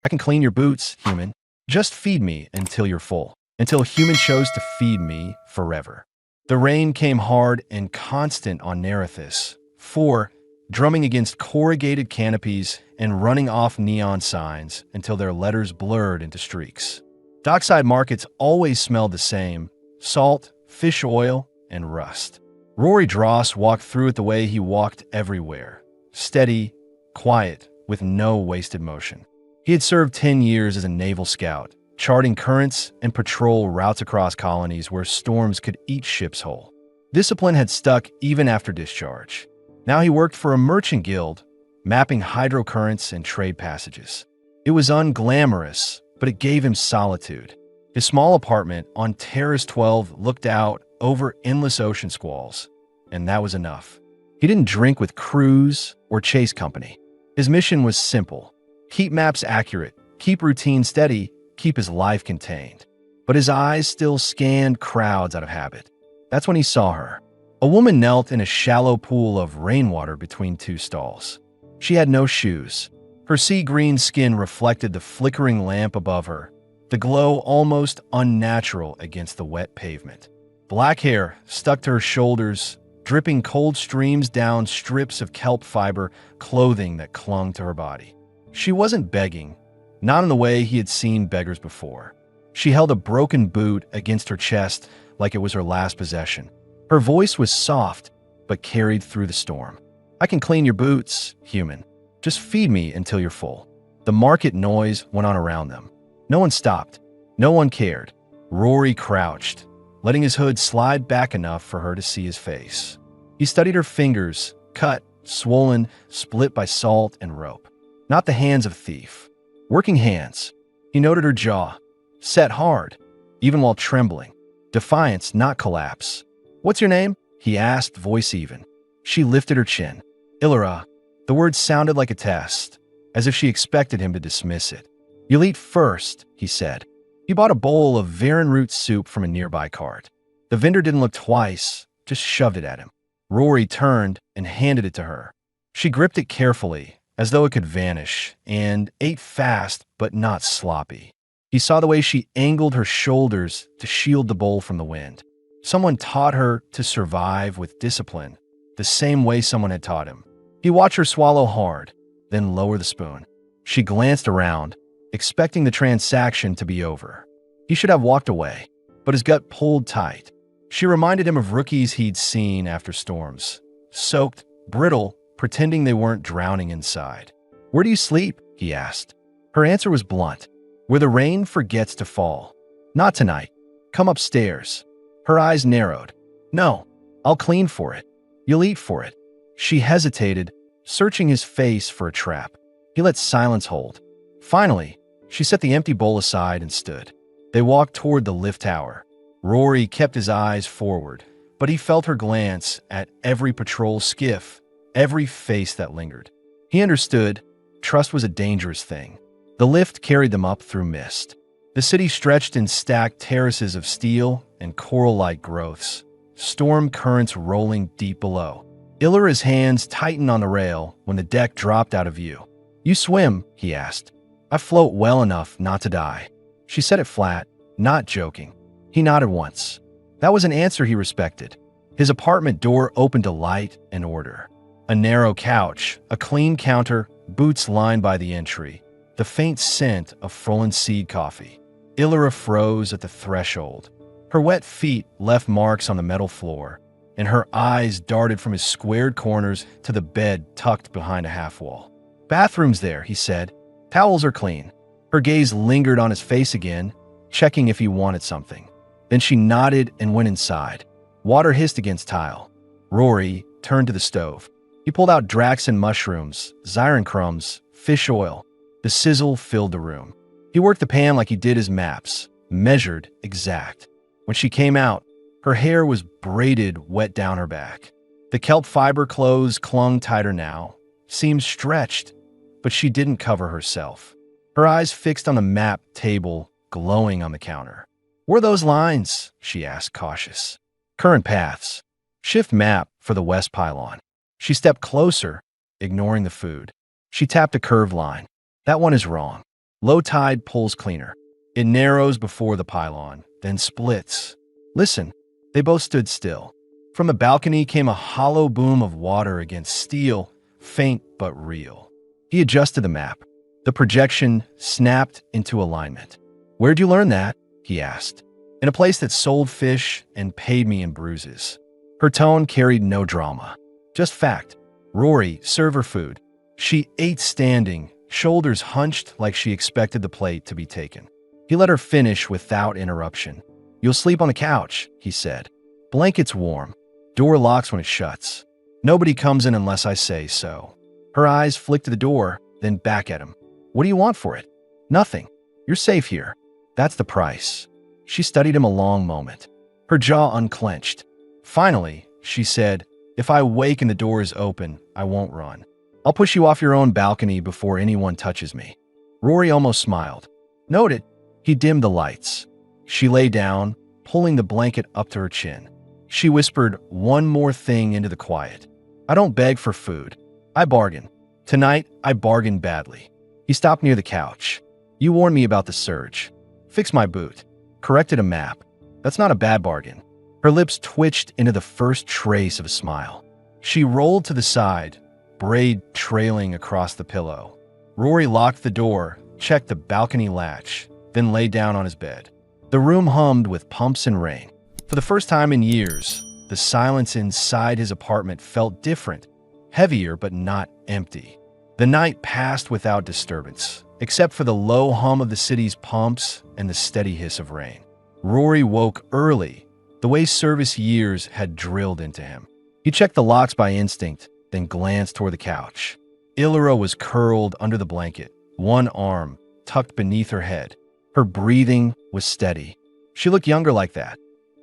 I can clean your boots, human. Just feed me until you're full. Until human chose to feed me forever. The rain came hard and constant on Narrated, 4, drumming against corrugated canopies and running off neon signs until their letters blurred into streaks. Dockside markets always smelled the same: salt, fish oil, and rust. Rory Dross walked through it the way he walked everywhere. Steady, quiet, with no wasted motion. He had served 10 years as a naval scout, charting currents and patrol routes across colonies where storms could eat ships whole. Discipline had stuck even after discharge. Now he worked for a merchant guild, mapping hydrocurrents and trade passages. It was unglamorous, but it gave him solitude. His small apartment on Terrace 12 looked out over endless ocean squalls, and that was enough. He didn't drink with crews or chase company. His mission was simple: keep maps accurate, keep routine steady, keep his life contained. But his eyes still scanned crowds out of habit. That's when he saw her. A woman knelt in a shallow pool of rainwater between two stalls. She had no shoes. Her sea-green skin reflected the flickering lamp above her, the glow almost unnatural against the wet pavement. Black hair stuck to her shoulders, dripping cold streams down strips of kelp fiber clothing that clung to her body. She wasn't begging, not in the way he had seen beggars before. She held a broken boot against her chest like it was her last possession. Her voice was soft, but carried through the storm. I can clean your boots, human. Just feed me until you're full. The market noise went on around them. No one stopped. No one cared. Rory crouched, letting his hood slide back enough for her to see his face. He studied her fingers, cut, swollen, split by salt and rope. Not the hands of a thief. Working hands. He noted her jaw, set hard, even while trembling. Defiance, not collapse. What's your name? He asked, voice even. She lifted her chin. Illyra. The word sounded like a test, as if she expected him to dismiss it. You'll eat first, he said. He bought a bowl of Varan root soup from a nearby cart. The vendor didn't look twice, just shoved it at him. Rory turned and handed it to her. She gripped it carefully, as though it could vanish, and ate fast but not sloppy. He saw the way she angled her shoulders to shield the bowl from the wind. Someone taught her to survive with discipline, the same way someone had taught him. He watched her swallow hard, then lower the spoon. She glanced around, expecting the transaction to be over. He should have walked away, but his gut pulled tight. She reminded him of rookies he'd seen after storms. Soaked, brittle, pretending they weren't drowning inside. Where do you sleep? He asked. Her answer was blunt. Where the rain forgets to fall. Not tonight. Come upstairs. Her eyes narrowed. No, I'll clean for it. You'll eat for it. She hesitated, searching his face for a trap. He let silence hold. Finally, she set the empty bowl aside and stood. They walked toward the lift tower. Rory kept his eyes forward, but he felt her glance at every patrol skiff, every face that lingered. He understood trust was a dangerous thing. The lift carried them up through mist. The city stretched in stacked terraces of steel and coral-like growths, storm currents rolling deep below. Illyra's hands tightened on the rail when the deck dropped out of view. You swim? He asked. I float well enough not to die. She said it flat, not joking. He nodded once. That was an answer he respected. His apartment door opened to light and order. A narrow couch, a clean counter, boots lined by the entry, the faint scent of fallen seed coffee. Illyra froze at the threshold. Her wet feet left marks on the metal floor, and her eyes darted from his squared corners to the bed tucked behind a half-wall. Bathroom's there, he said. Towels are clean. Her gaze lingered on his face again, checking if he wanted something. Then she nodded and went inside. Water hissed against tile. Rory turned to the stove. He pulled out Draxon mushrooms, Zyron crumbs, fish oil. The sizzle filled the room. He worked the pan like he did his maps, measured, exact. When she came out, her hair was braided wet down her back. The kelp fiber clothes clung tighter now, seemed stretched, but she didn't cover herself. Her eyes fixed on the map table glowing on the counter. Were those lines? She asked, cautious. Current paths. Shift map for the west pylon. She stepped closer, ignoring the food. She tapped a curved line. That one is wrong. Low tide pulls cleaner. It narrows before the pylon, then splits. Listen, they both stood still. From the balcony came a hollow boom of water against steel, faint but real. He adjusted the map. The projection snapped into alignment. "Where'd you learn that?" he asked. "In a place that sold fish and paid me in bruises." Her tone carried no drama, just fact. "Rory, serve her food." She ate standing, shoulders hunched like she expected the plate to be taken. He let her finish without interruption. "You'll sleep on the couch," he said. "Blanket's warm. Door locks when it shuts. Nobody comes in unless I say so." Her eyes flicked to the door, then back at him. "What do you want for it?" "Nothing. You're safe here. That's the price." She studied him a long moment. Her jaw unclenched. Finally, she said, "If I wake and the door is open, I won't run. I'll push you off your own balcony before anyone touches me." Rory almost smiled. Noted. He dimmed the lights. She lay down, pulling the blanket up to her chin. She whispered one more thing into the quiet. "I don't beg for food. I bargain. Tonight, I bargained badly." He stopped near the couch. "You warned me about the surge. Fix my boot. Corrected a map. That's not a bad bargain." Her lips twitched into the first trace of a smile. She rolled to the side, braid trailing across the pillow. Rory locked the door, checked the balcony latch, then lay down on his bed. The room hummed with pumps and rain. For the first time in years, the silence inside his apartment felt different, heavier but not empty. The night passed without disturbance, except for the low hum of the city's pumps and the steady hiss of rain. Rory woke early, the way service years had drilled into him. He checked the locks by instinct, then glanced toward the couch. Illyra was curled under the blanket, one arm tucked beneath her head. Her breathing was steady. She looked younger like that.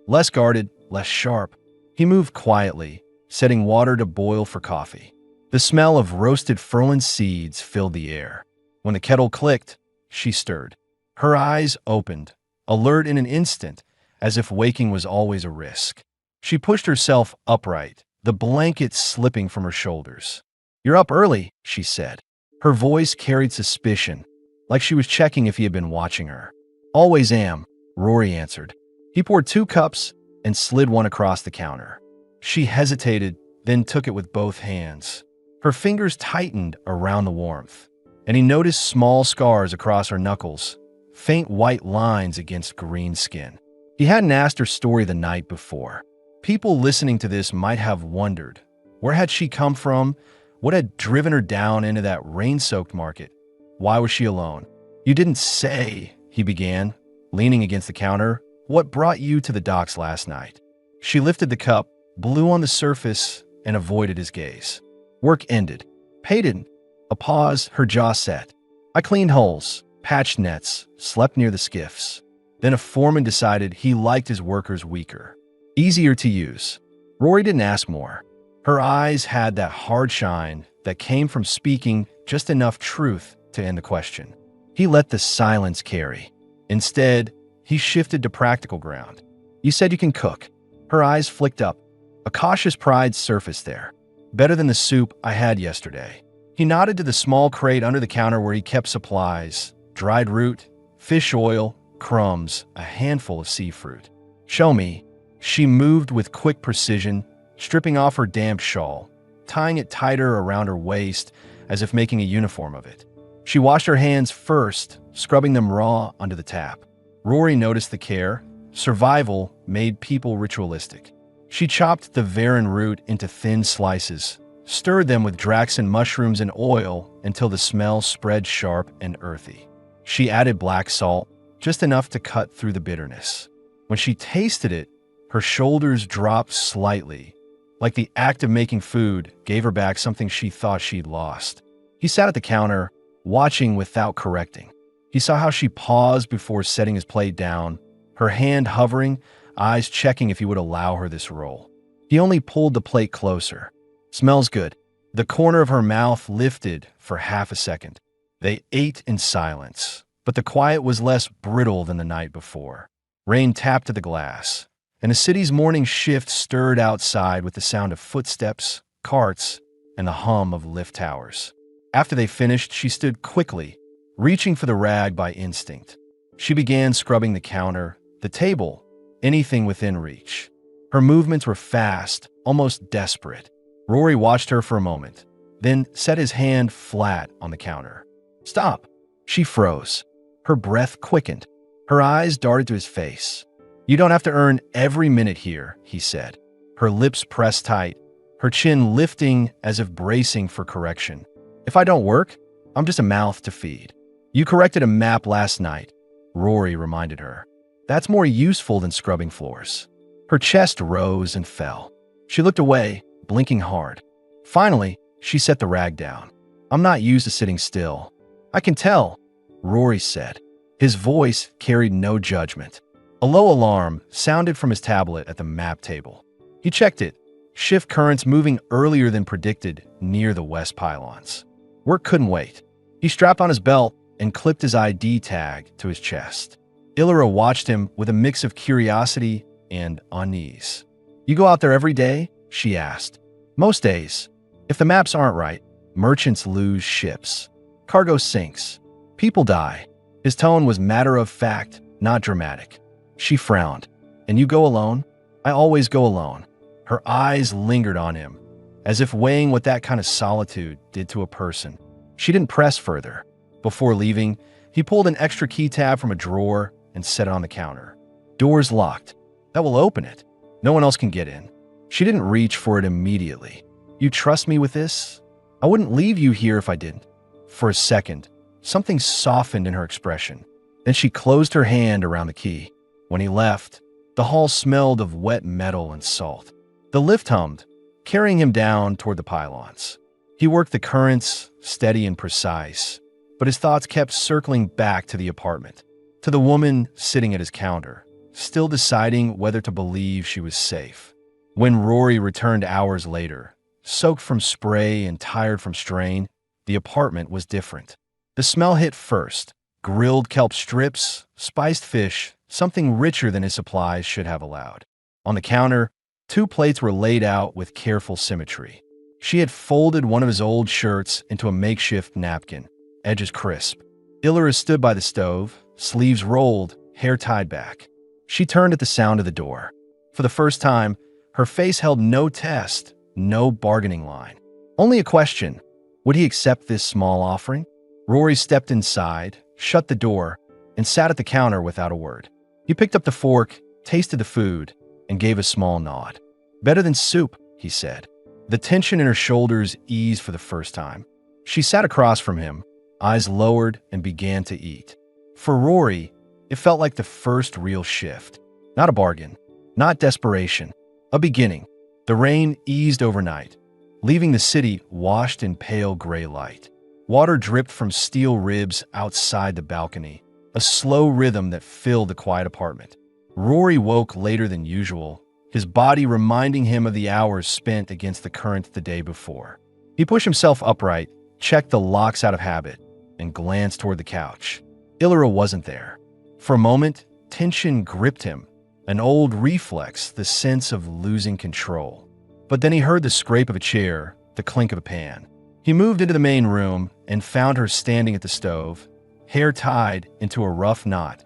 Less guarded, less sharp. He moved quietly, setting water to boil for coffee. The smell of roasted furlan seeds filled the air. When the kettle clicked, she stirred. Her eyes opened, alert in an instant, as if waking was always a risk. She pushed herself upright, the blanket slipping from her shoulders. "You're up early," she said. Her voice carried suspicion, like she was checking if he had been watching her. "Always am," Rory answered. He poured 2 cups and slid one across the counter. She hesitated, then took it with both hands. Her fingers tightened around the warmth, and he noticed small scars across her knuckles, faint white lines against green skin. He hadn't asked her story the night before. People listening to this might have wondered, where had she come from? What had driven her down into that rain-soaked market? Why was she alone? "You didn't say," he began, leaning against the counter. "What brought you to the docks last night?" She lifted the cup, blew on the surface, and avoided his gaze. "Work ended. Paid it." A pause, her jaw set. "I cleaned holes, patched nets, slept near the skiffs." Then a foreman decided he liked his workers weaker, easier to use. Rory didn't ask more. Her eyes had that hard shine that came from speaking just enough truth to end the question. He let the silence carry. Instead, he shifted to practical ground. "You said you can cook." Her eyes flicked up. A cautious pride surfaced there. "Better than the soup I had yesterday." He nodded to the small crate under the counter where he kept supplies: dried root, fish oil, crumbs, a handful of seafood. "Show me." She moved with quick precision, stripping off her damp shawl, tying it tighter around her waist as if making a uniform of it. She washed her hands first, scrubbing them raw under the tap. Rory noticed the care. Survival made people ritualistic. She chopped the varan root into thin slices, stirred them with Draxon mushrooms and oil until the smell spread sharp and earthy. She added black salt, just enough to cut through the bitterness. When she tasted it, her shoulders dropped slightly, like the act of making food gave her back something she thought she'd lost. He sat at the counter, watching without correcting. He saw how she paused before setting his plate down, her hand hovering, eyes checking if he would allow her this roll. He only pulled the plate closer. "Smells good." The corner of her mouth lifted for half a second. They ate in silence, but the quiet was less brittle than the night before. Rain tapped at the glass, and the city's morning shift stirred outside with the sound of footsteps, carts, and the hum of lift towers. After they finished, she stood quickly, reaching for the rag by instinct. She began scrubbing the counter, the table, anything within reach. Her movements were fast, almost desperate. Rory watched her for a moment, then set his hand flat on the counter. "Stop!" She froze. Her breath quickened. Her eyes darted to his face. "You don't have to earn every minute here," he said. Her lips pressed tight, her chin lifting as if bracing for correction. "If I don't work, I'm just a mouth to feed." "You corrected a map last night," Rory reminded her. "That's more useful than scrubbing floors." Her chest rose and fell. She looked away, blinking hard. Finally, she set the rag down. "I'm not used to sitting still." "I can tell," Rory said. His voice carried no judgment. A low alarm sounded from his tablet at the map table. He checked it. Shift currents moving earlier than predicted near the west pylons. Work couldn't wait. He strapped on his belt and clipped his ID tag to his chest. Illyra watched him with a mix of curiosity and unease. "You go out there every day?" she asked. "Most days. If the maps aren't right, merchants lose ships. Cargo sinks. People die." His tone was matter-of-fact, not dramatic. She frowned. "And you go alone?" "I always go alone." Her eyes lingered on him, as if weighing what that kind of solitude did to a person. She didn't press further. Before leaving, he pulled an extra key tab from a drawer and set it on the counter. "Door's locked. That will open it. No one else can get in." She didn't reach for it immediately. "You trust me with this?" "I wouldn't leave you here if I didn't." For a second, something softened in her expression. Then she closed her hand around the key. When he left, the hall smelled of wet metal and salt. The lift hummed, carrying him down toward the pylons. He worked the currents, steady and precise, but his thoughts kept circling back to the apartment, to the woman sitting at his counter, still deciding whether to believe she was safe. When Rory returned hours later, soaked from spray and tired from strain, the apartment was different. The smell hit first: grilled kelp strips, spiced fish, something richer than his supplies should have allowed. On the counter, 2 plates were laid out with careful symmetry. She had folded one of his old shirts into a makeshift napkin, edges crisp. Illyra stood by the stove, sleeves rolled, hair tied back. She turned at the sound of the door. For the first time, her face held no test, no bargaining line. Only a question: would he accept this small offering? Rory stepped inside, shut the door, and sat at the counter without a word. He picked up the fork, tasted the food, and gave a small nod. "Better than soup," he said. The tension in her shoulders eased for the first time. She sat across from him, eyes lowered, and began to eat. For Rory, it felt like the first real shift. Not a bargain, not desperation, a beginning. The rain eased overnight, leaving the city washed in pale gray light. Water dripped from steel ribs outside the balcony, a slow rhythm that filled the quiet apartment. Rory woke later than usual, his body reminding him of the hours spent against the current the day before. He pushed himself upright, checked the locks out of habit, and glanced toward the couch. Illyra wasn't there. For a moment, tension gripped him, an old reflex, the sense of losing control. But then he heard the scrape of a chair, the clink of a pan. He moved into the main room and found her standing at the stove, hair tied into a rough knot,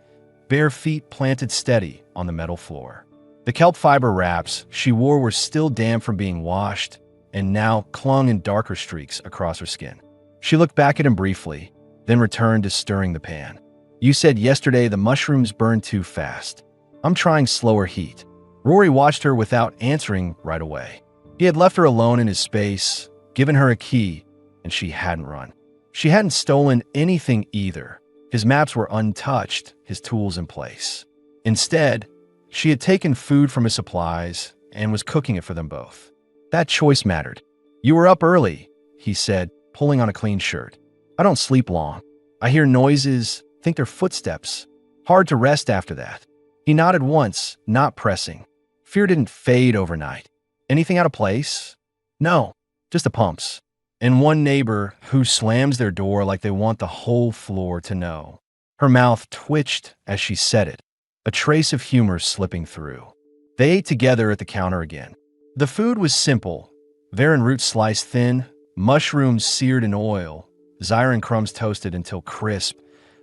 bare feet planted steady on the metal floor. The kelp fiber wraps she wore were still damp from being washed and now clung in darker streaks across her skin. She looked back at him briefly, then returned to stirring the pan. "You said yesterday the mushrooms burned too fast. I'm trying slower heat." Rory watched her without answering right away. He had left her alone in his space, given her a key, and she hadn't run. She hadn't stolen anything either. His maps were untouched, his tools in place. Instead, she had taken food from his supplies and was cooking it for them both. That choice mattered. "You were up early," he said, pulling on a clean shirt. "I don't sleep long. I hear noises, think they're footsteps. Hard to rest after that." He nodded once, not pressing. Fear didn't fade overnight. "Anything out of place?" "No, just the pumps. And one neighbor who slams their door like they want the whole floor to know." Her mouth twitched as she said it, a trace of humor slipping through. They ate together at the counter again. The food was simple: varan root sliced thin, mushrooms seared in oil, Zyron crumbs toasted until crisp,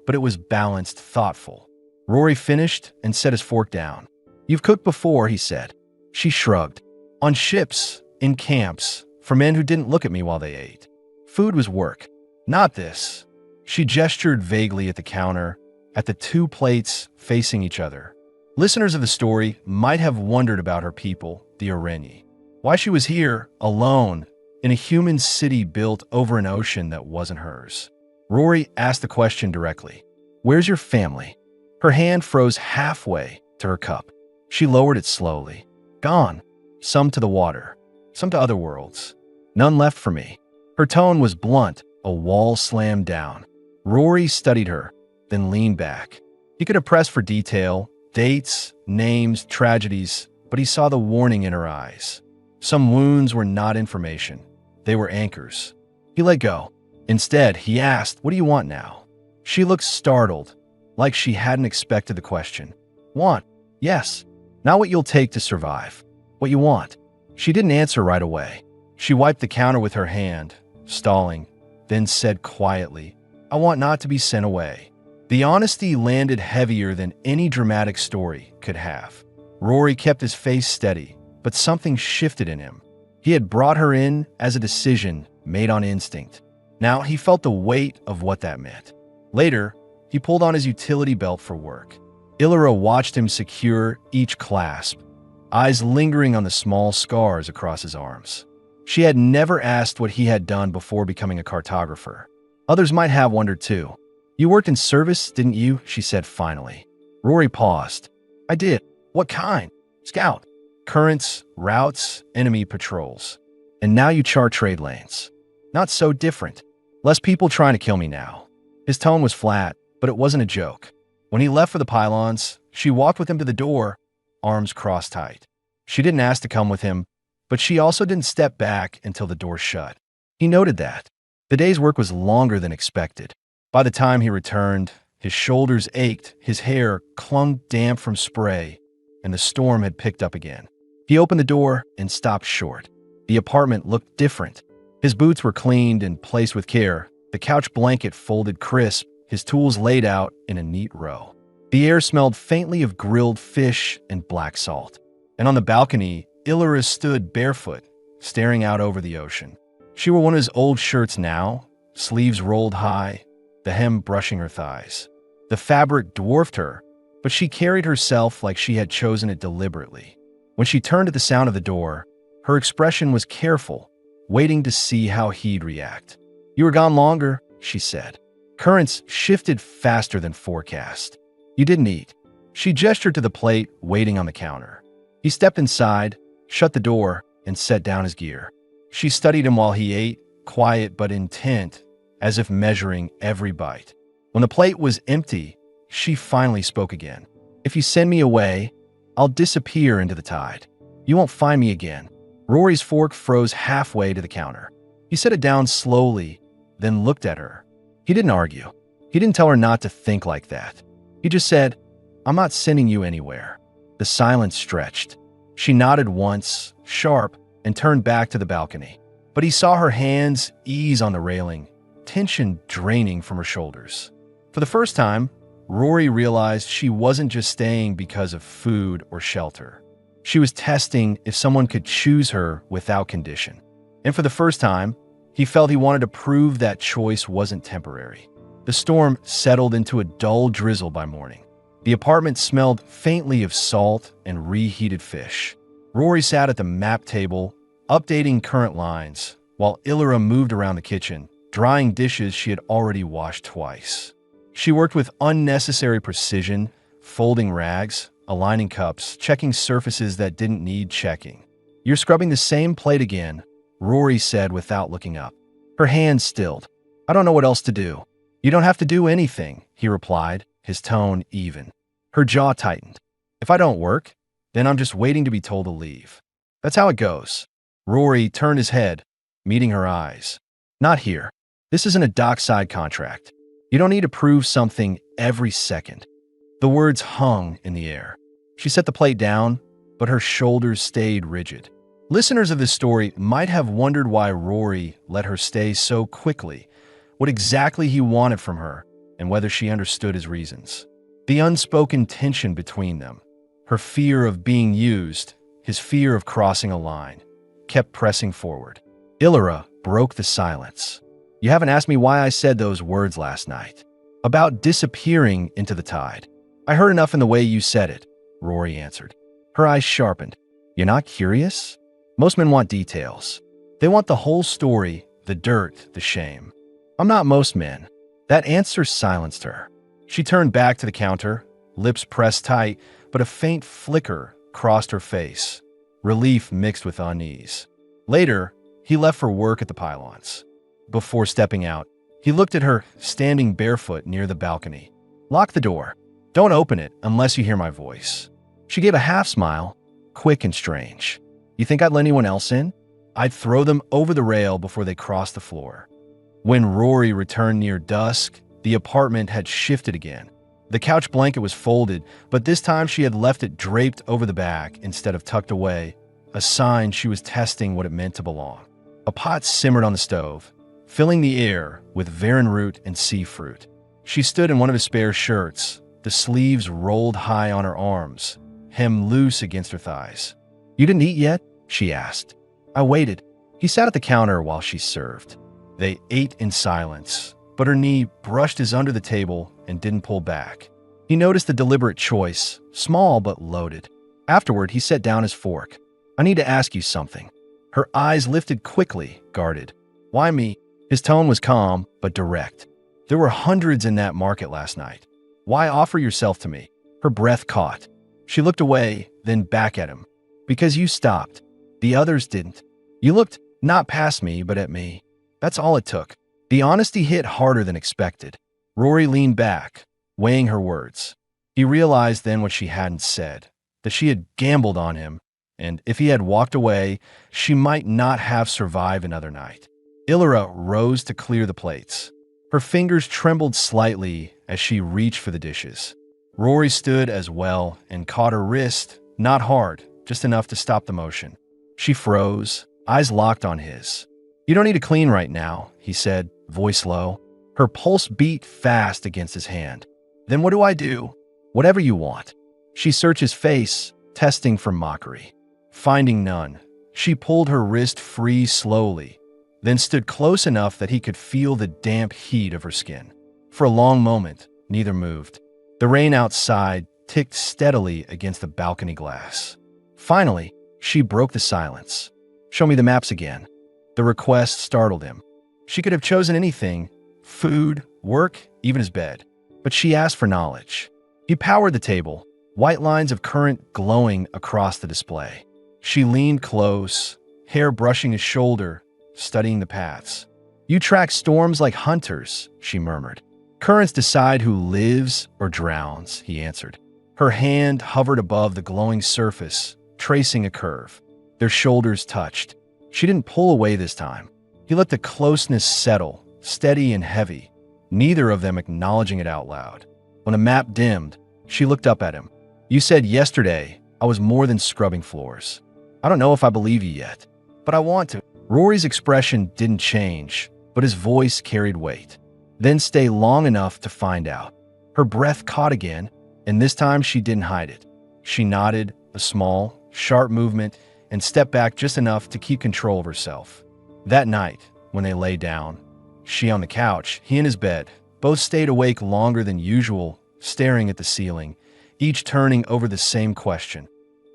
but it was balanced, thoughtful. Rory finished and set his fork down. "You've cooked before," he said. She shrugged. "On ships, in camps, for men who didn't look at me while they ate. Food was work. Not this." She gestured vaguely at the counter, at the two plates facing each other. Listeners of the story might have wondered about her people, the Arenyi. Why she was here, alone, in a human city built over an ocean that wasn't hers. Rory asked the question directly. "Where's your family?" Her hand froze halfway to her cup. She lowered it slowly. "Gone. Some to the water. Some to other worlds. None left for me." Her tone was blunt, a wall slammed down. Rory studied her, then leaned back. He could have pressed for detail, dates, names, tragedies, but he saw the warning in her eyes. Some wounds were not information. They were anchors. He let go. Instead, he asked, "What do you want now?" She looked startled, like she hadn't expected the question. "Want? Yes. Not what you'll take to survive. What you want." She didn't answer right away. She wiped the counter with her hand, stalling, then said quietly, "I want not to be sent away." The honesty landed heavier than any dramatic story could have. Rory kept his face steady, but something shifted in him. He had brought her in as a decision made on instinct. Now he felt the weight of what that meant. Later, he pulled on his utility belt for work. Illyra watched him secure each clasp, eyes lingering on the small scars across his arms. She had never asked what he had done before becoming a cartographer. Others might have wondered too. "You worked in service, didn't you?" she said finally. Rory paused. "I did. What kind?" "Scout. Currents, routes, enemy patrols. And now you chart trade lanes. Not so different. Less people trying to kill me now." His tone was flat, but it wasn't a joke. When he left for the pylons, she walked with him to the door, arms crossed tight. She didn't ask to come with him, but she also didn't step back until the door shut. He noted that. The day's work was longer than expected. By the time he returned, his shoulders ached, his hair clung damp from spray, and the storm had picked up again. He opened the door and stopped short. The apartment looked different. His boots were cleaned and placed with care, the couch blanket folded crisp, his tools laid out in a neat row. The air smelled faintly of grilled fish and black salt. And on the balcony, Illyra stood barefoot, staring out over the ocean. She wore one of his old shirts now, sleeves rolled high, the hem brushing her thighs. The fabric dwarfed her, but she carried herself like she had chosen it deliberately. When she turned at the sound of the door, her expression was careful, waiting to see how he'd react. "You were gone longer," she said. Currents shifted faster than forecast. "You didn't eat." She gestured to the plate waiting on the counter. He stepped inside, shut the door, and set down his gear. She studied him while he ate, quiet but intent, as if measuring every bite. When the plate was empty, she finally spoke again. "If you send me away, I'll disappear into the tide. You won't find me again." Rory's fork froze halfway to the counter. He set it down slowly, then looked at her. He didn't argue. He didn't tell her not to think like that. He just said, "I'm not sending you anywhere." The silence stretched. She nodded once, sharp, and turned back to the balcony. But he saw her hands ease on the railing, tension draining from her shoulders. For the first time, Rory realized she wasn't just staying because of food or shelter. She was testing if someone could choose her without condition. And for the first time, he felt he wanted to prove that choice wasn't temporary. The storm settled into a dull drizzle by morning. The apartment smelled faintly of salt and reheated fish. Rory sat at the map table, updating current lines, while Illyra moved around the kitchen, drying dishes she had already washed twice. She worked with unnecessary precision, folding rags, aligning cups, checking surfaces that didn't need checking. "You're scrubbing the same plate again," Rory said without looking up. Her hands stilled. "I don't know what else to do." "You don't have to do anything," he replied, his tone even. Her jaw tightened. "If I don't work, then I'm just waiting to be told to leave. That's how it goes." Rory turned his head, meeting her eyes. "Not here. This isn't a dockside contract. You don't need to prove something every second." The words hung in the air. She set the plate down, but her shoulders stayed rigid. Listeners of this story might have wondered why Rory let her stay so quickly, what exactly he wanted from her, and whether she understood his reasons. The unspoken tension between them, her fear of being used, his fear of crossing a line, kept pressing forward. Illyra broke the silence. "You haven't asked me why I said those words last night. About disappearing into the tide. I heard enough in the way you said it," Rory answered. Her eyes sharpened. "You're not curious? Most men want details. They want the whole story, the dirt, the shame. I'm not most men." That answer silenced her. She turned back to the counter, lips pressed tight, but a faint flicker crossed her face, relief mixed with unease. Later, he left for work at the pylons. Before stepping out, he looked at her standing barefoot near the balcony. "Lock the door. Don't open it unless you hear my voice." She gave a half smile, quick and strange. "You think I'd let anyone else in? I'd throw them over the rail before they crossed the floor." When Rory returned near dusk, the apartment had shifted again. The couch blanket was folded, but this time she had left it draped over the back instead of tucked away, a sign she was testing what it meant to belong. A pot simmered on the stove, filling the air with varan root and sea fruit. She stood in one of his spare shirts, the sleeves rolled high on her arms, hem loose against her thighs. "You didn't eat yet?" she asked. "I waited." He sat at the counter while she served. They ate in silence, but her knee brushed his under the table and didn't pull back. He noticed the deliberate choice, small but loaded. Afterward, he set down his fork. "I need to ask you something." Her eyes lifted quickly, guarded. "Why me?" His tone was calm but direct. "There were hundreds in that market last night. Why offer yourself to me?" Her breath caught. She looked away, then back at him. "Because you stopped. The others didn't. You looked not past me, but at me. That's all it took." The honesty hit harder than expected. Rory leaned back, weighing her words. He realized then what she hadn't said, that she had gambled on him, and if he had walked away, she might not have survived another night. Illyra rose to clear the plates. Her fingers trembled slightly as she reached for the dishes. Rory stood as well and caught her wrist, not hard, just enough to stop the motion. She froze, eyes locked on his. "You don't need to clean right now," he said, voice low. Her pulse beat fast against his hand. "Then what do I do?" "Whatever you want." She searched his face, testing for mockery. Finding none, she pulled her wrist free slowly, then stood close enough that he could feel the damp heat of her skin. For a long moment, neither moved. The rain outside ticked steadily against the balcony glass. Finally, she broke the silence. "Show me the maps again." The request startled him. She could have chosen anything, food, work, even his bed. But she asked for knowledge. He powered the table, white lines of current glowing across the display. She leaned close, hair brushing his shoulder, studying the paths. "You track storms like hunters," she murmured. "Currents decide who lives or drowns," he answered. Her hand hovered above the glowing surface, tracing a curve. Their shoulders touched. She didn't pull away this time. He let the closeness settle, steady and heavy, neither of them acknowledging it out loud. When the map dimmed, she looked up at him. "You said yesterday I was more than scrubbing floors. I don't know if I believe you yet, but I want to." Rory's expression didn't change, but his voice carried weight. "Then stay long enough to find out." Her breath caught again, and this time she didn't hide it. She nodded, a small, sharp movement, and stepped back just enough to keep control of herself. That night, when they lay down, she on the couch, he in his bed, both stayed awake longer than usual, staring at the ceiling, each turning over the same question.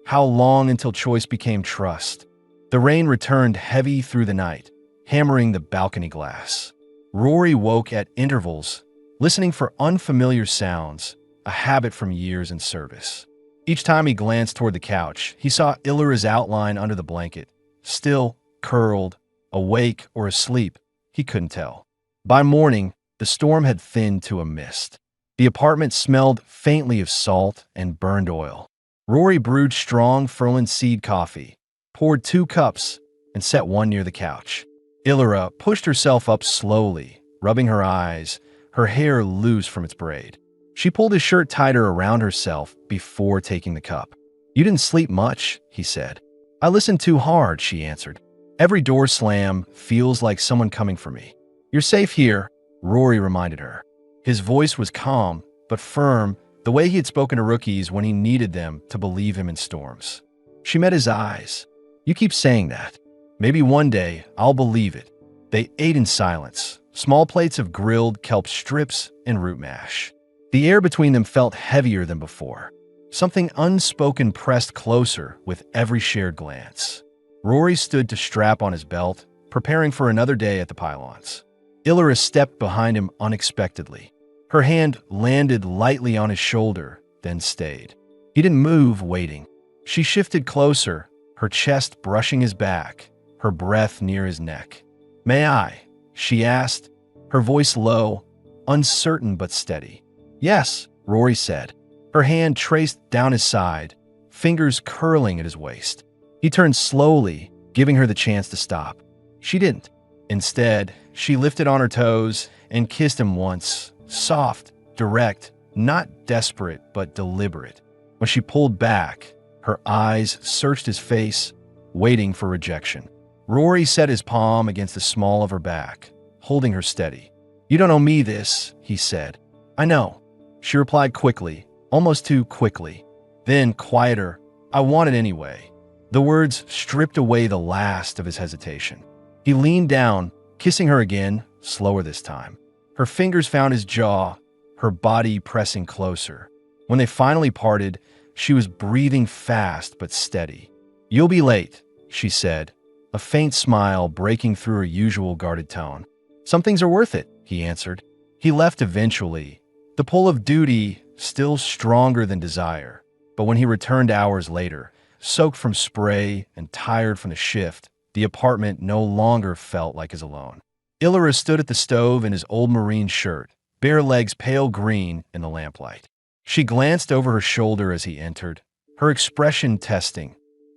How long until choice became trust? The rain returned heavy through the night, hammering the balcony glass. Rory woke at intervals, listening for unfamiliar sounds, a habit from years in service. Each time he glanced toward the couch, he saw Illyra's outline under the blanket, still, curled, awake or asleep, he couldn't tell. By morning, the storm had thinned to a mist. The apartment smelled faintly of salt and burned oil. Rory brewed strong Ferland seed coffee, poured 2 cups, and set one near the couch. Illyra pushed herself up slowly, rubbing her eyes, her hair loose from its braid. She pulled his shirt tighter around herself before taking the cup. "You didn't sleep much," he said. "I listened too hard," she answered. "Every door slam feels like someone coming for me." "You're safe here." Rory reminded her. His voice was calm, but firm, the way he had spoken to rookies when he needed them to believe him in storms. She met his eyes. You keep saying that. Maybe one day I'll believe it. They ate in silence, small plates of grilled kelp strips and root mash. The air between them felt heavier than before. Something unspoken pressed closer with every shared glance. Rory stood to strap on his belt, preparing for another day at the pylons. Illyra stepped behind him unexpectedly. Her hand landed lightly on his shoulder, then stayed. He didn't move, waiting. She shifted closer, her chest brushing his back, her breath near his neck. "May I?" she asked, her voice low, uncertain but steady. "Yes," Rory said. Her hand traced down his side, fingers curling at his waist. He turned slowly, giving her the chance to stop. She didn't. Instead, she lifted on her toes and kissed him once, soft, direct, not desperate but deliberate. When she pulled back, her eyes searched his face, waiting for rejection. Rory set his palm against the small of her back, holding her steady. "You don't owe me this," he said. "I know," she replied quickly, almost too quickly. Then, quieter, "I want it anyway." The words stripped away the last of his hesitation. He leaned down, kissing her again, slower this time. Her fingers found his jaw, her body pressing closer. When they finally parted, she was breathing fast but steady. "You'll be late," she said, a faint smile breaking through her usual guarded tone. "Some things are worth it," he answered. He left eventually, the pull of duty still stronger than desire. But when he returned hours later, soaked from spray and tired from the shift, the apartment no longer felt like his alone. Illyra stood at the stove in his old marine shirt, bare legs pale green in the lamplight. She glanced over her shoulder as he entered, her expression testing,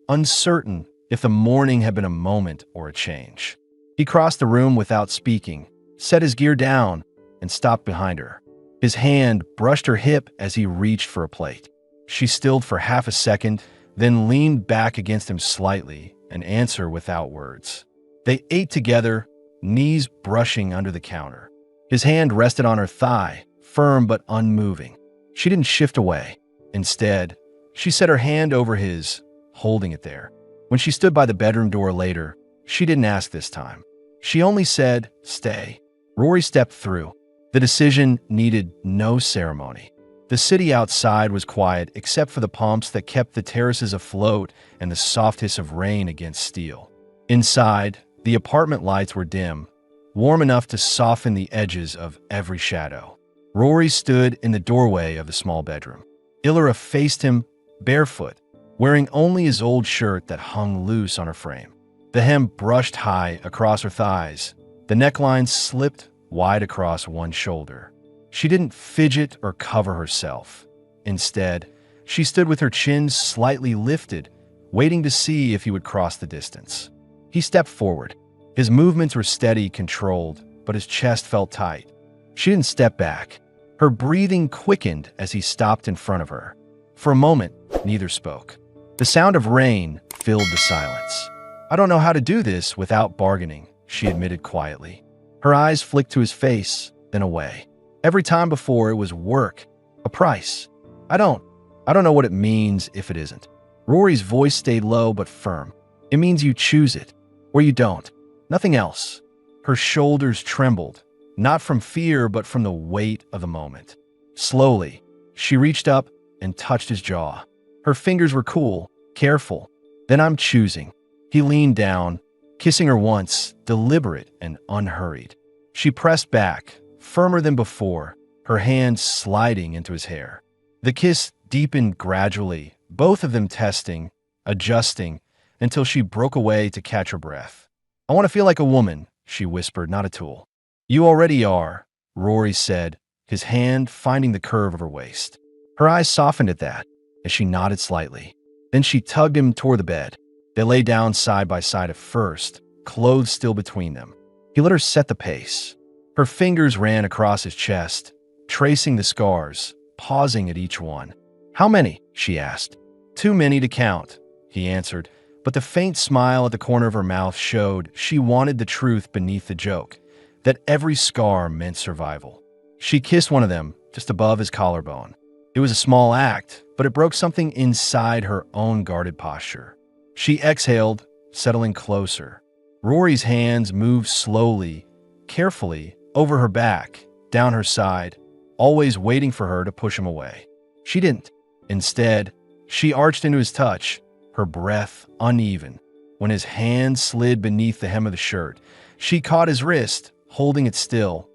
uncertain if the morning had been a moment or a change. He crossed the room without speaking, set his gear down, and stopped behind her. His hand brushed her hip as he reached for a plate. She stilled for half a second, then leaned back against him slightly, an answer without words. They ate together, knees brushing under the counter. His hand rested on her thigh, firm but unmoving. She didn't shift away. Instead, she set her hand over his, holding it there. When she stood by the bedroom door later, she didn't ask this time. She only said, "Stay." Rory stepped through. The decision needed no ceremony. The city outside was quiet except for the pumps that kept the terraces afloat and the soft hiss of rain against steel. Inside, the apartment lights were dim, warm enough to soften the edges of every shadow. Rory stood in the doorway of the small bedroom. Illyra faced him, barefoot, wearing only his old shirt that hung loose on her frame. The hem brushed high across her thighs. The neckline slipped wide across one shoulder. She didn't fidget or cover herself. Instead, she stood with her chin slightly lifted, waiting to see if he would cross the distance. He stepped forward. His movements were steady, controlled, but his chest felt tight. She didn't step back. Her breathing quickened as he stopped in front of her. For a moment, neither spoke. The sound of rain filled the silence. "I don't know how to do this without bargaining," she admitted quietly. Her eyes flicked to his face, then away. Every time before, it was work, a price. I don't know what it means if it isn't." Rory's voice stayed low but firm. "It means you choose it, or you don't. Nothing else." Her shoulders trembled, not from fear but from the weight of the moment. Slowly, she reached up and touched his jaw. Her fingers were cool, careful. "Then I'm choosing." He leaned down, kissing her once, deliberate and unhurried. She pressed back, firmer than before, her hands sliding into his hair. The kiss deepened gradually, both of them testing, adjusting, until she broke away to catch her breath. "I want to feel like a woman," she whispered, "not a tool." "You already are," Rory said, his hand finding the curve of her waist. Her eyes softened at that, as she nodded slightly. Then she tugged him toward the bed. They lay down side by side at first, clothes still between them. He let her set the pace. Her fingers ran across his chest, tracing the scars, pausing at each one. "How many?" she asked. "Too many to count," he answered, but the faint smile at the corner of her mouth showed she wanted the truth beneath the joke. that every scar meant survival. She kissed one of them just above his collarbone. It was a small act, but it broke something inside her own guarded posture. She exhaled, settling closer. Rory's hands moved slowly, carefully, over her back, down her side, always waiting for her to push him away. She didn't. Instead, she arched into his touch, her breath uneven. When his hand slid beneath the hem of the shirt, she caught his wrist, holding it still,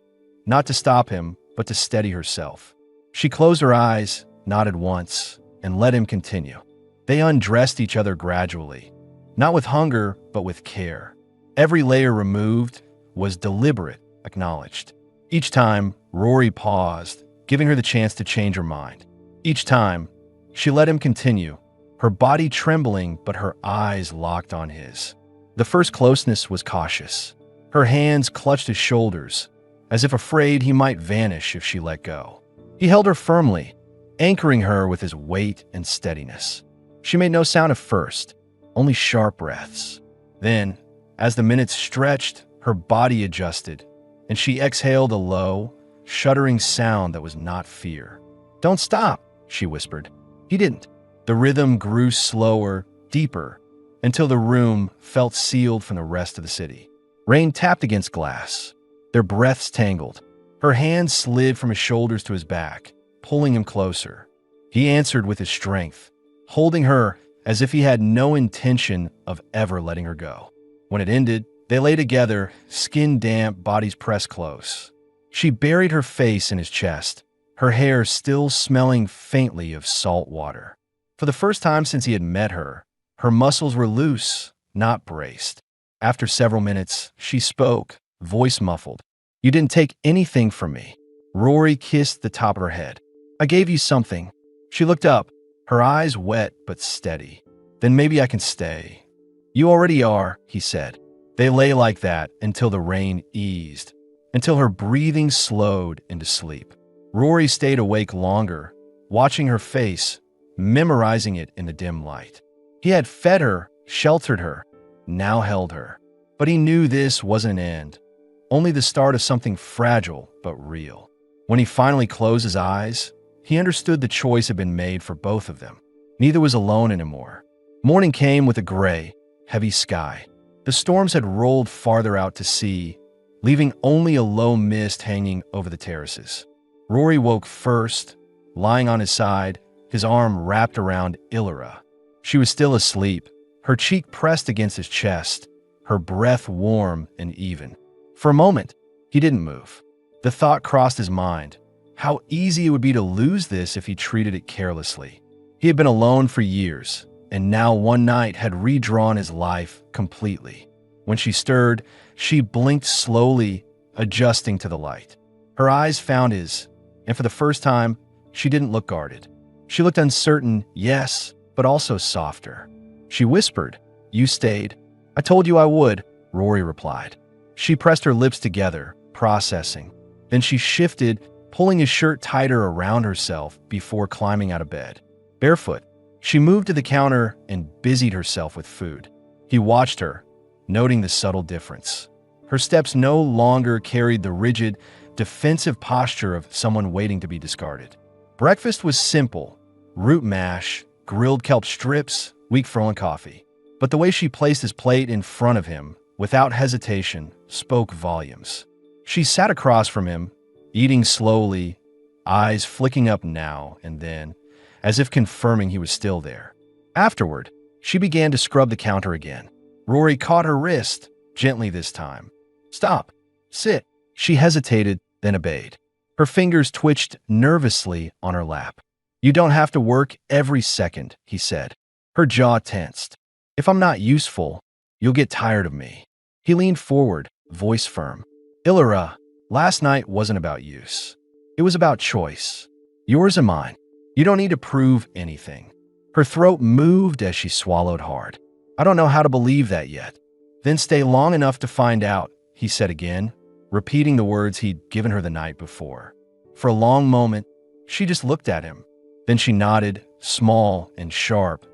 not to stop him, but to steady herself. She closed her eyes, nodded once, and let him continue. They undressed each other gradually, not with hunger, but with care. Every layer removed was deliberate, acknowledged. Each time, Rory paused, giving her the chance to change her mind. Each time, she let him continue, her body trembling but her eyes locked on his. The first closeness was cautious. Her hands clutched his shoulders, as if afraid he might vanish if she let go. He held her firmly, anchoring her with his weight and steadiness. She made no sound at first, only sharp breaths. Then, as the minutes stretched, her body adjusted, and she exhaled a low, shuddering sound that was not fear. "Don't stop," she whispered. He didn't. The rhythm grew slower, deeper, until the room felt sealed from the rest of the city. Rain tapped against glass. Their breaths tangled. Her hands slid from his shoulders to his back, pulling him closer. He answered with his strength, holding her as if he had no intention of ever letting her go. When it ended, they lay together, skin damp, bodies pressed close. She buried her face in his chest, her hair still smelling faintly of salt water. For the first time since he had met her, her muscles were loose, not braced. After several minutes, she spoke, voice muffled. "You didn't take anything from me." Rory kissed the top of her head. "I gave you something." She looked up, her eyes wet but steady. "Then maybe I can stay." "You already are," he said. They lay like that until the rain eased, until her breathing slowed into sleep. Rory stayed awake longer, watching her face, memorizing it in the dim light. He had fed her, sheltered her, now held her. But he knew this wasn't an end, only the start of something fragile but real. When he finally closed his eyes, he understood the choice had been made for both of them. Neither was alone anymore. Morning came with a gray, heavy sky. The storms had rolled farther out to sea, leaving only a low mist hanging over the terraces. Rory woke first, lying on his side, his arm wrapped around Illyra. She was still asleep, her cheek pressed against his chest, her breath warm and even. For a moment, he didn't move. The thought crossed his mind, how easy it would be to lose this if he treated it carelessly. He had been alone for years, and now one night had redrawn his life completely. When she stirred, she blinked slowly, adjusting to the light. Her eyes found his, and for the first time, she didn't look guarded. She looked uncertain, yes, but also softer. She whispered, "You stayed." "I told you I would," Rory replied. She pressed her lips together, processing. Then she shifted, pulling his shirt tighter around herself before climbing out of bed. Barefoot, she moved to the counter and busied herself with food. He watched her, noting the subtle difference. Her steps no longer carried the rigid, defensive posture of someone waiting to be discarded. Breakfast was simple: root mash, grilled kelp strips, weak frozen coffee. But the way she placed his plate in front of him, without hesitation, spoke volumes. She sat across from him, eating slowly, eyes flicking up now and then, as if confirming he was still there. Afterward, she began to scrub the counter again. Rory caught her wrist, gently this time. "Stop. Sit." She hesitated, then obeyed. Her fingers twitched nervously on her lap. "You don't have to work every second," he said. Her jaw tensed. "If I'm not useful, you'll get tired of me." He leaned forward, voice firm. "Illyra, last night wasn't about use. It was about choice. Yours and mine. You don't need to prove anything." Her throat moved as she swallowed hard. "I don't know how to believe that yet." "Then stay long enough to find out," he said again, repeating the words he'd given her the night before. For a long moment, she just looked at him. Then she nodded, small and sharp,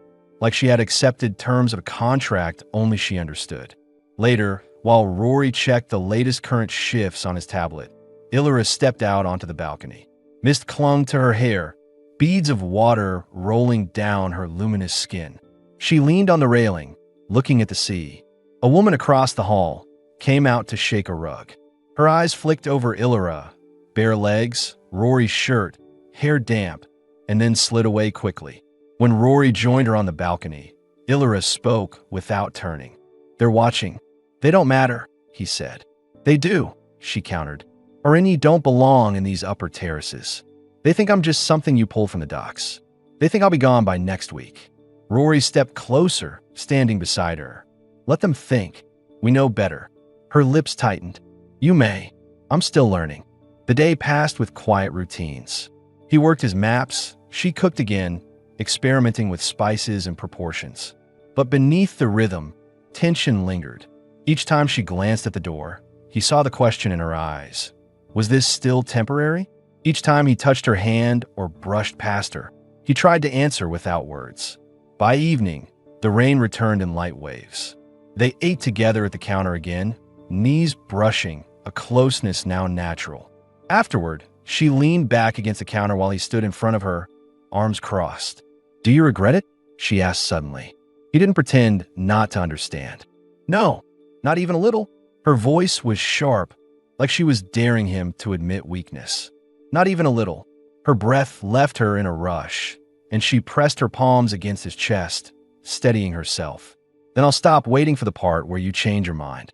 like she had accepted terms of a contract only she understood. Later, While Rory checked the latest current shifts on his tablet, Illyra stepped out onto the balcony. Mist clung to her hair, beads of water rolling down her luminous skin. She leaned on the railing, looking at the sea. A woman across the hall came out to shake a rug. Her eyes flicked over Illyra, bare legs, Rory's shirt, hair damp, and then slid away quickly. When Rory joined her on the balcony, Illyra spoke without turning. "They're watching. They don't matter," he said. "They do," she countered. "Orini don't belong in these upper terraces. They think I'm just something you pull from the docks. They think I'll be gone by next week." Rory stepped closer, standing beside her. "Let them think. We know better." Her lips tightened. "You may. I'm still learning." The day passed with quiet routines. He worked his maps, she cooked again, experimenting with spices and proportions. But beneath the rhythm, tension lingered. Each time she glanced at the door, he saw the question in her eyes. Was this still temporary? Each time he touched her hand or brushed past her, he tried to answer without words. By evening, the rain returned in light waves. They ate together at the counter again, knees brushing, a closeness now natural. Afterward, she leaned back against the counter while he stood in front of her, arms crossed. "Do you regret it?" she asked suddenly. He didn't pretend not to understand. "No, not even a little." Her voice was sharp, like she was daring him to admit weakness. "Not even a little." Her breath left her in a rush, and she pressed her palms against his chest, steadying herself. "Then I'll stop waiting for the part where you change your mind."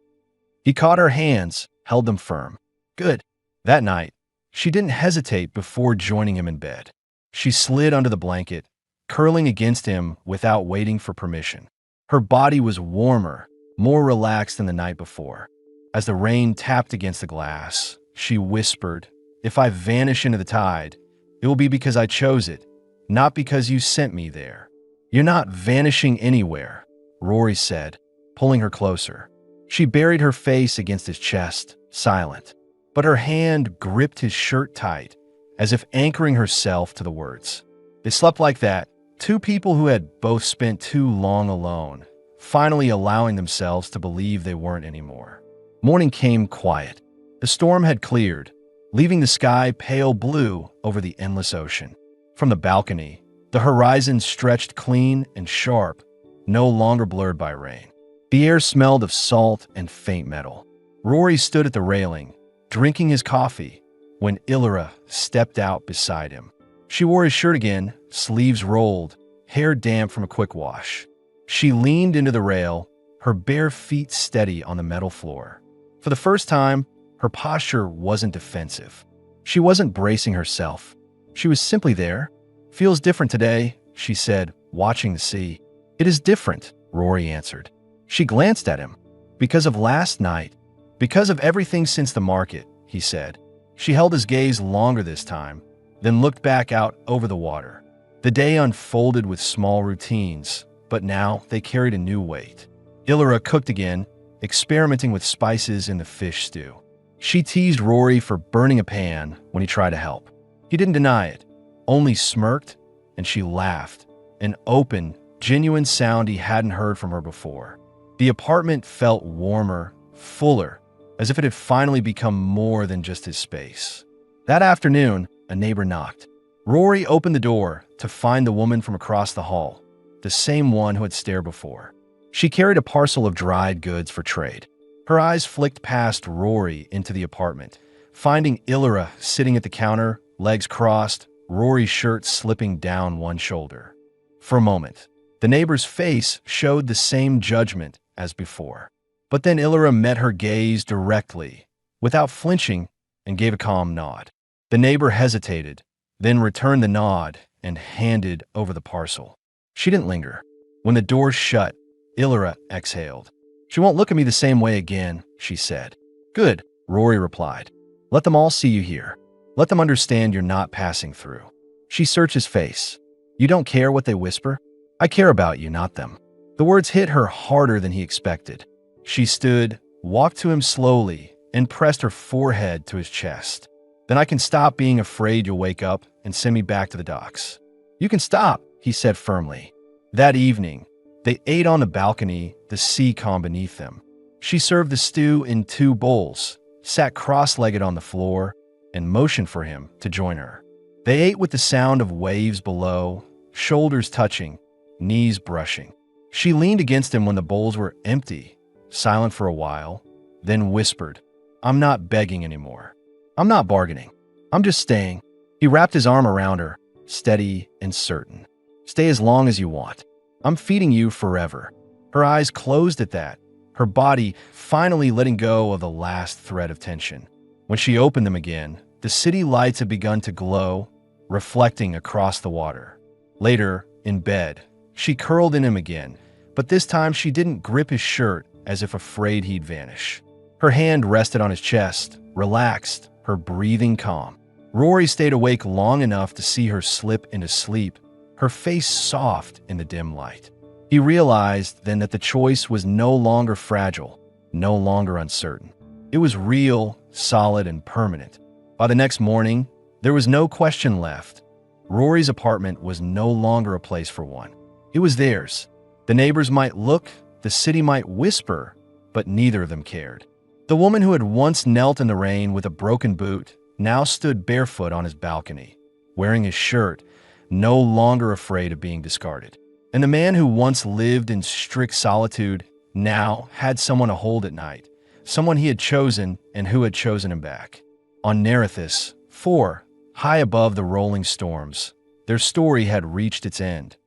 He caught her hands, held them firm. "Good." That night, she didn't hesitate before joining him in bed. She slid under the blanket, curling against him without waiting for permission. Her body was warmer, more relaxed than the night before. As the rain tapped against the glass, she whispered, "If I vanish into the tide, it will be because I chose it, not because you sent me there." "You're not vanishing anywhere," Rory said, pulling her closer. She buried her face against his chest, silent. But her hand gripped his shirt tight, as if anchoring herself to the words. They slept like that, two people who had both spent too long alone, finally allowing themselves to believe they weren't anymore. Morning came quiet. The storm had cleared, leaving the sky pale blue over the endless ocean. From the balcony, the horizon stretched clean and sharp, no longer blurred by rain. The air smelled of salt and faint metal. Rory stood at the railing, drinking his coffee, when Illyra stepped out beside him. She wore his shirt again, sleeves rolled, hair damp from a quick wash. She leaned into the rail, her bare feet steady on the metal floor. For the first time, her posture wasn't defensive. She wasn't bracing herself. She was simply there. "Feels different today," she said, watching the sea. "It is different," Rory answered. She glanced at him. "Because of last night. Because of everything since the market," he said. She held his gaze longer this time, then looked back out over the water. The day unfolded with small routines, but now they carried a new weight. Illyra cooked again, experimenting with spices in the fish stew. She teased Rory for burning a pan when he tried to help. He didn't deny it, only smirked, and she laughed, an open, genuine sound he hadn't heard from her before. The apartment felt warmer, fuller, as if it had finally become more than just his space. That afternoon, a neighbor knocked. Rory opened the door to find the woman from across the hall, the same one who had stared before. She carried a parcel of dried goods for trade. Her eyes flicked past Rory into the apartment, finding Illyra sitting at the counter, legs crossed, Rory's shirt slipping down one shoulder. For a moment, the neighbor's face showed the same judgment as before. But then Illyra met her gaze directly, without flinching, and gave a calm nod. The neighbor hesitated, then returned the nod and handed over the parcel. She didn't linger. When the door shut, Illyra exhaled. "She won't look at me the same way again," she said. "Good," Rory replied. "Let them all see you here. Let them understand you're not passing through." She searched his face. "You don't care what they whisper? I care about you, not them." The words hit her harder than he expected. She stood, walked to him slowly, and pressed her forehead to his chest. "Then I can stop being afraid you'll wake up and send me back to the docks." "You can stop," he said firmly. That evening, they ate on the balcony, the sea calm beneath them. She served the stew in 2 bowls, sat cross-legged on the floor, and motioned for him to join her. They ate with the sound of waves below, shoulders touching, knees brushing. She leaned against him when the bowls were empty, silent for a while, then whispered, "I'm not begging anymore. I'm not bargaining. I'm just staying." He wrapped his arm around her, steady and certain. "Stay as long as you want. I'm feeding you forever." Her eyes closed at that, her body finally letting go of the last thread of tension. When she opened them again, the city lights had begun to glow, reflecting across the water. Later, in bed, she curled in him again, but this time she didn't grip his shirt as if afraid he'd vanish. Her hand rested on his chest, relaxed, her breathing calm. Rory stayed awake long enough to see her slip into sleep, her face soft in the dim light. He realized then that the choice was no longer fragile, no longer uncertain. It was real, solid, and permanent. By the next morning, there was no question left. Rory's apartment was no longer a place for one. It was theirs. The neighbors might look, the city might whisper, but neither of them cared. The woman who had once knelt in the rain with a broken boot now stood barefoot on his balcony, wearing his shirt, no longer afraid of being discarded. And the man who once lived in strict solitude now had someone to hold at night, someone he had chosen and who had chosen him back. On Narrated, 4, high above the rolling storms, their story had reached its end,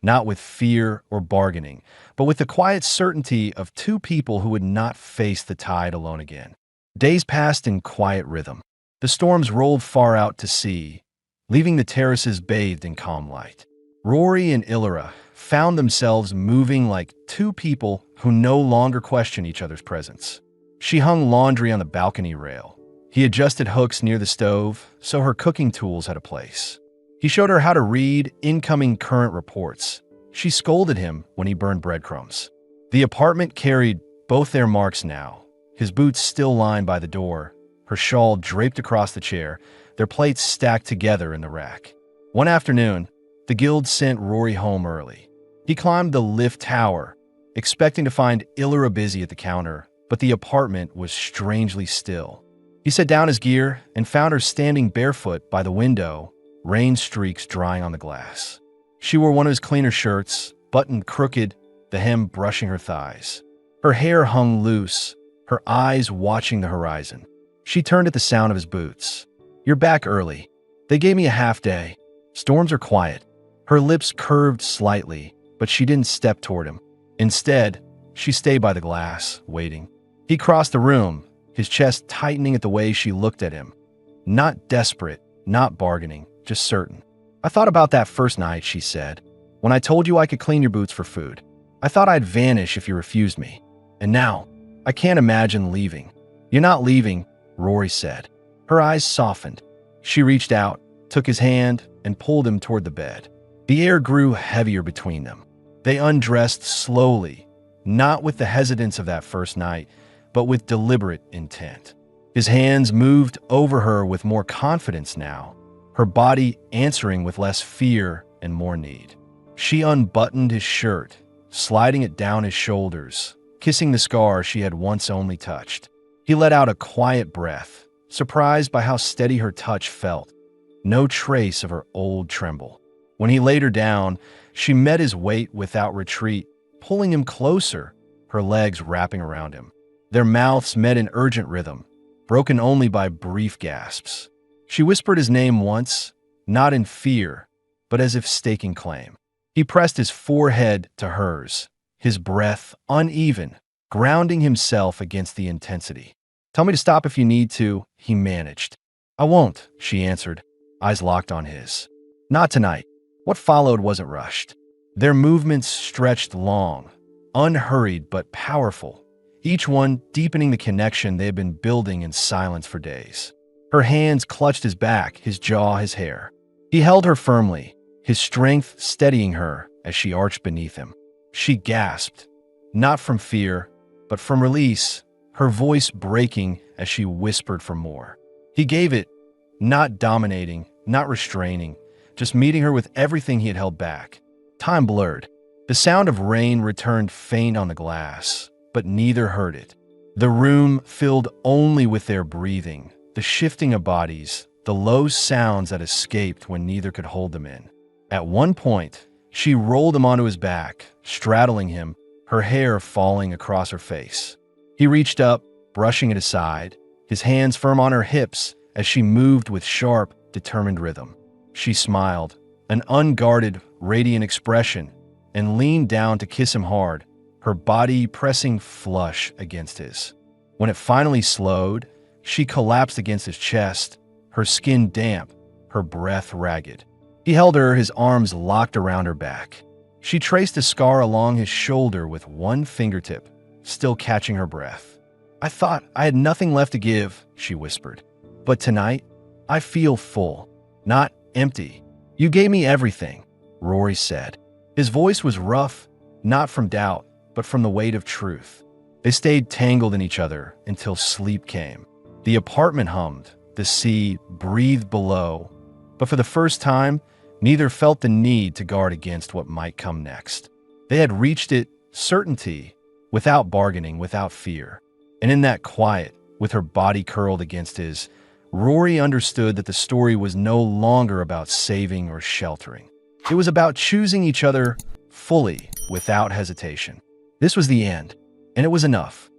not with fear or bargaining, but with the quiet certainty of 2 people who would not face the tide alone again. Days passed in quiet rhythm. The storms rolled far out to sea, leaving the terraces bathed in calm light. Rory and Illyra found themselves moving like 2 people who no longer questioned each other's presence. She hung laundry on the balcony rail. He adjusted hooks near the stove so her cooking tools had a place. He showed her how to read incoming current reports. She scolded him when he burned breadcrumbs. The apartment carried both their marks now, his boots still lined by the door, her shawl draped across the chair, their plates stacked together in the rack. One afternoon, the guild sent Rory home early. He climbed the lift tower, expecting to find Illyra busy at the counter, but the apartment was strangely still. He set down his gear and found her standing barefoot by the window, rain streaks drying on the glass. She wore one of his cleaner shirts, buttoned crooked, the hem brushing her thighs. Her hair hung loose, her eyes watching the horizon. She turned at the sound of his boots. "You're back early. They gave me a half day. Storms are quiet." Her lips curved slightly, but she didn't step toward him. Instead, she stayed by the glass, waiting. He crossed the room, his chest tightening at the way she looked at him. Not desperate, not bargaining, just certain. "I thought about that first night," she said, "when I told you I could clean your boots for food. I thought I'd vanish if you refused me. And now, I can't imagine leaving." "You're not leaving," Rory said. Her eyes softened. She reached out, took his hand, and pulled him toward the bed. The air grew heavier between them. They undressed slowly, not with the hesitance of that first night, but with deliberate intent. His hands moved over her with more confidence now, her body answering with less fear and more need. She unbuttoned his shirt, sliding it down his shoulders, kissing the scar she had once only touched. He let out a quiet breath, surprised by how steady her touch felt. No trace of her old tremble. When he laid her down, she met his weight without retreat, pulling him closer, her legs wrapping around him. Their mouths met in urgent rhythm, broken only by brief gasps. She whispered his name once, not in fear, but as if staking claim. He pressed his forehead to hers, his breath uneven, grounding himself against the intensity. "Tell me to stop if you need to," he managed. "I won't," she answered, eyes locked on his. "Not tonight." What followed wasn't rushed. Their movements stretched long, unhurried but powerful, each one deepening the connection they had been building in silence for days. Her hands clutched his back, his jaw, his hair. He held her firmly, his strength steadying her as she arched beneath him. She gasped, not from fear, but from release, her voice breaking as she whispered for more. He gave it, not dominating, not restraining, just meeting her with everything he had held back. Time blurred. The sound of rain returned faint on the glass, but neither heard it. The room filled only with their breathing, the shifting of bodies, the low sounds that escaped when neither could hold them in. At one point, she rolled him onto his back, straddling him, her hair falling across her face. He reached up, brushing it aside, his hands firm on her hips as she moved with sharp, determined rhythm. She smiled, an unguarded, radiant expression, and leaned down to kiss him hard, her body pressing flush against his. When it finally slowed, she collapsed against his chest, her skin damp, her breath ragged. He held her, his arms locked around her back. She traced a scar along his shoulder with one fingertip, still catching her breath. "I thought I had nothing left to give," she whispered. "But tonight, I feel full, not empty. You gave me everything," Rory said. His voice was rough, not from doubt, but from the weight of truth. They stayed tangled in each other until sleep came. The apartment hummed, the sea breathed below, but for the first time, neither felt the need to guard against what might come next. They had reached it, certainty, without bargaining, without fear. And in that quiet, with her body curled against his, Rory understood that the story was no longer about saving or sheltering. It was about choosing each other fully, without hesitation. This was the end, and it was enough.